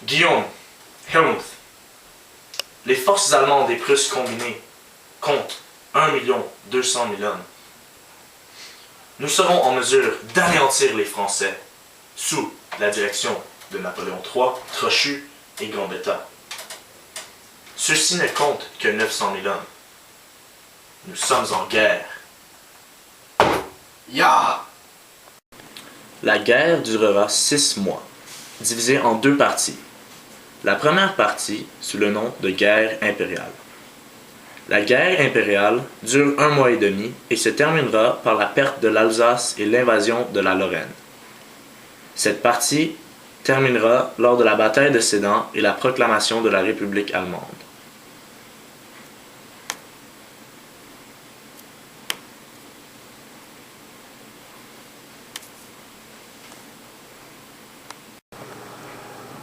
Guillaume, Helmuth, les forces allemandes et prusses combinées comptent 1 200 000 hommes. Nous serons en mesure d'anéantir les Français sous la direction de Napoléon III, Trochu et Gambetta. Ceux-ci ne comptent que 900 000 hommes. Nous sommes en guerre. Ya! La guerre durera 6 mois, divisée en 2 parties. La première partie sous le nom de guerre impériale. La guerre impériale dure 1 mois et demi et se terminera par la perte de l'Alsace et l'invasion de la Lorraine. Cette partie terminera lors de la bataille de Sedan et la proclamation de la République allemande.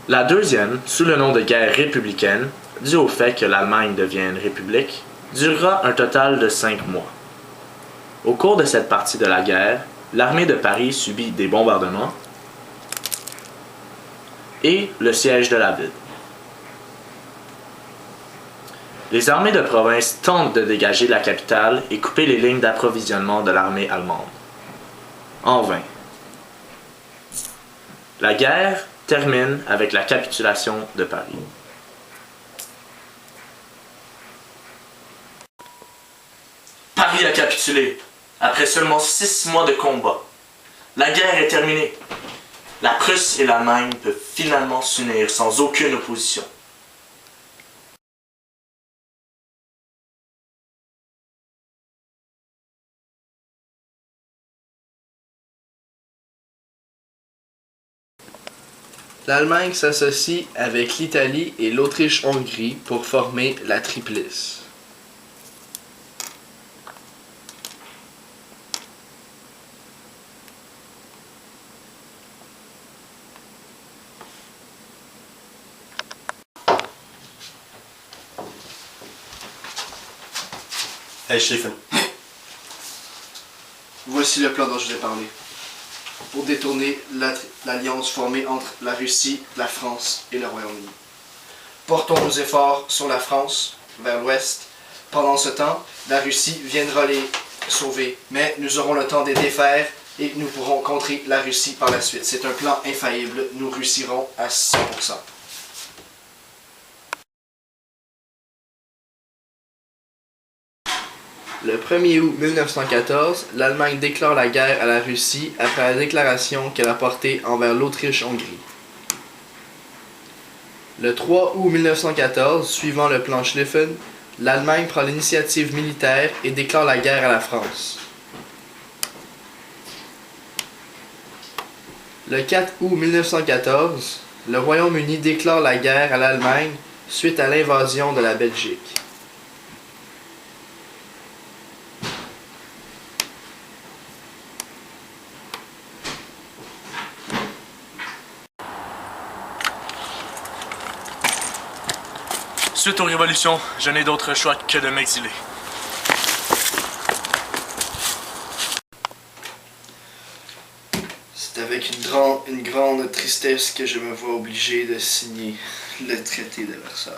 La deuxième, sous le nom de guerre républicaine, due au fait que l'Allemagne devient une république, durera un total de 5 mois. Au cours de cette partie de la guerre, l'armée de Paris subit des bombardements et le siège de la ville. Les armées de province tentent de dégager la capitale et couper les lignes d'approvisionnement de l'armée allemande. En vain. La guerre termine avec la capitulation de Paris. Paris a capitulé, après seulement 6 mois de combat. La guerre est terminée. La Prusse et l'Allemagne peuvent finalement s'unir sans aucune opposition. L'Allemagne s'associe avec l'Italie et l'Autriche-Hongrie pour former la Triplice. Hey Stephen. Voici le plan dont je vous ai parlé. Pour détourner l'alliance formée entre la Russie, la France et le Royaume-Uni. Portons nos efforts sur la France, vers l'ouest. Pendant ce temps, la Russie viendra les sauver, mais nous aurons le temps de les défaire et nous pourrons contrer la Russie par la suite. C'est un plan infaillible, nous réussirons à 100%. Le 1er août 1914, l'Allemagne déclare la guerre à la Russie après la déclaration qu'elle a portée envers l'Autriche-Hongrie. Le 3 août 1914, suivant le plan Schlieffen, l'Allemagne prend l'initiative militaire et déclare la guerre à la France. Le 4 août 1914, le Royaume-Uni déclare la guerre à l'Allemagne suite à l'invasion de la Belgique. Suite aux révolutions, je n'ai d'autre choix que de m'exiler. C'est avec une grande tristesse que je me vois obligé de signer le traité de Versailles.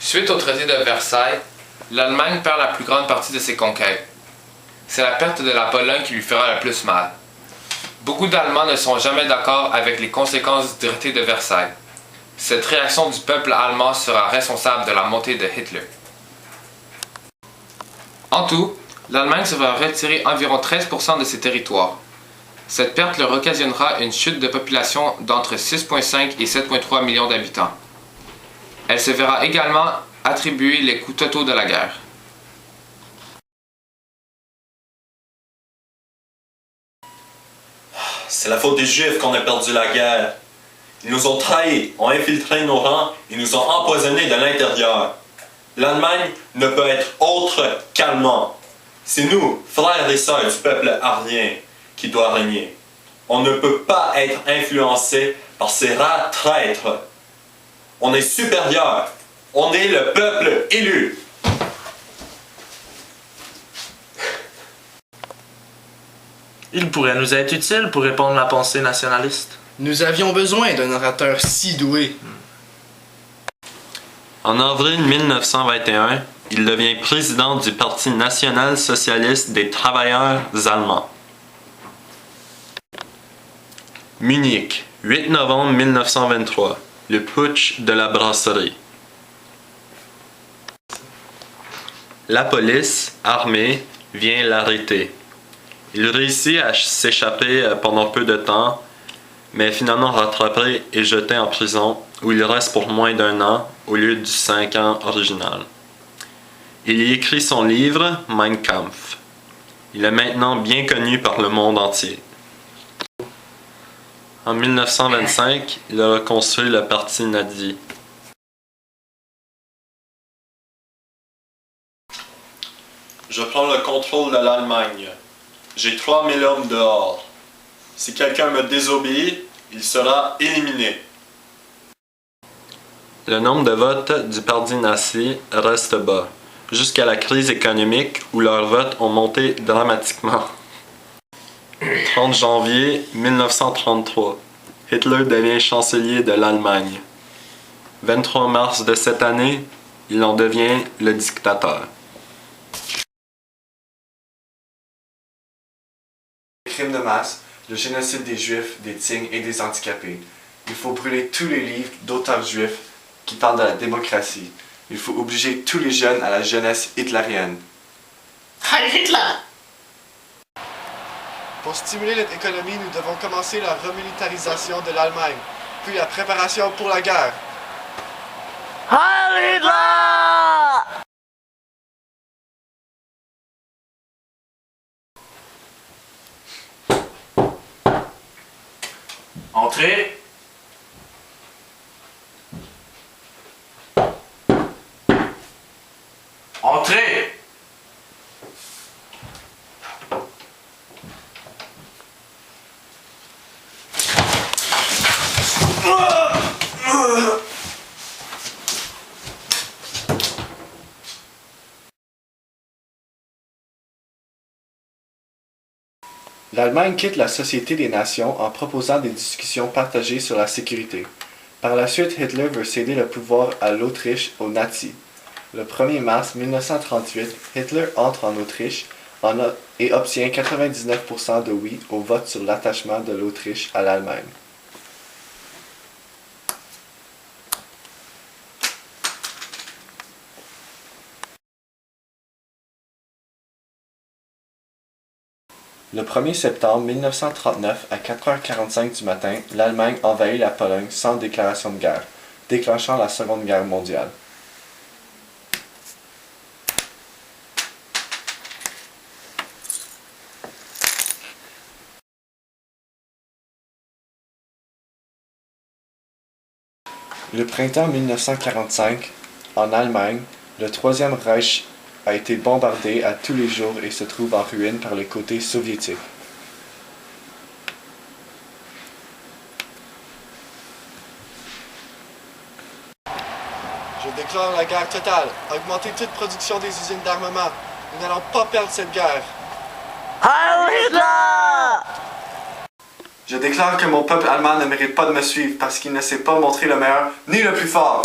Suite au traité de Versailles, l'Allemagne perd la plus grande partie de ses conquêtes. C'est la perte de la Pologne qui lui fera le plus mal. Beaucoup d'Allemands ne sont jamais d'accord avec les conséquences du traité de Versailles. Cette réaction du peuple allemand sera responsable de la montée de Hitler. En tout, l'Allemagne se va retirer environ 13% de ses territoires. Cette perte leur occasionnera une chute de population d'entre 6,5 et 7,3 millions d'habitants. Elle se verra également attribuer les coûts totaux de la guerre. C'est la faute des Juifs qu'on a perdu la guerre. Ils nous ont trahis, ont infiltré nos rangs et nous ont empoisonnés de l'intérieur. L'Allemagne ne peut être autre qu'allemand. C'est nous, frères et sœurs du peuple arien, qui doit régner. On ne peut pas être influencé par ces rats traîtres. On est supérieurs. On est le peuple élu. Il pourrait nous être utile pour répondre à la pensée nationaliste. Nous avions besoin d'un orateur si doué. En avril 1921, il devient président du Parti national-socialiste des travailleurs allemands. Munich, 8 novembre 1923. Le putsch de la brasserie. La police, armée, vient l'arrêter. Il réussit à s'échapper pendant peu de temps, mais est finalement rattrapé et jeté en prison, où il reste pour moins d'1 an au lieu du 5 ans original. Il y écrit son livre Mein Kampf. Il est maintenant bien connu par le monde entier. En 1925, il a reconstruit le parti nazi. Je prends le contrôle de l'Allemagne. J'ai 3000 hommes dehors. Si quelqu'un me désobéit, il sera éliminé. Le nombre de votes du parti nazi reste bas, jusqu'à la crise économique où leurs votes ont monté dramatiquement. 30 janvier 1933, Hitler devient chancelier de l'Allemagne. 23 mars de cette année, il en devient le dictateur. Les crimes de masse, le génocide des Juifs, des Tignes et des handicapés. Il faut brûler tous les livres d'auteurs juifs qui parlent de la démocratie. Il faut obliger tous les jeunes à la jeunesse hitlérienne. Heil Hitler! Pour stimuler notre économie, nous devons commencer la remilitarisation de l'Allemagne, puis la préparation pour la guerre. Heil Hitler! Entrez. Entrez. L'Allemagne quitte la Société des Nations en proposant des discussions partagées sur la sécurité. Par la suite, Hitler veut céder le pouvoir à l'Autriche aux nazis. Le 1er mars 1938, Hitler entre en Autriche et obtient 99% de oui au vote sur l'attachement de l'Autriche à l'Allemagne. Le 1er septembre 1939, à 4h45 du matin, l'Allemagne envahit la Pologne sans déclaration de guerre, déclenchant la Seconde Guerre mondiale. Le printemps 1945, en Allemagne, le Troisième Reich a été bombardé à tous les jours et se trouve en ruine par les côtés soviétiques. Je déclare la guerre totale. Augmentez toute production des usines d'armement. Nous n'allons pas perdre cette guerre. Heil Hitler! Je déclare que mon peuple allemand ne mérite pas de me suivre parce qu'il ne s'est pas montré le meilleur ni le plus fort.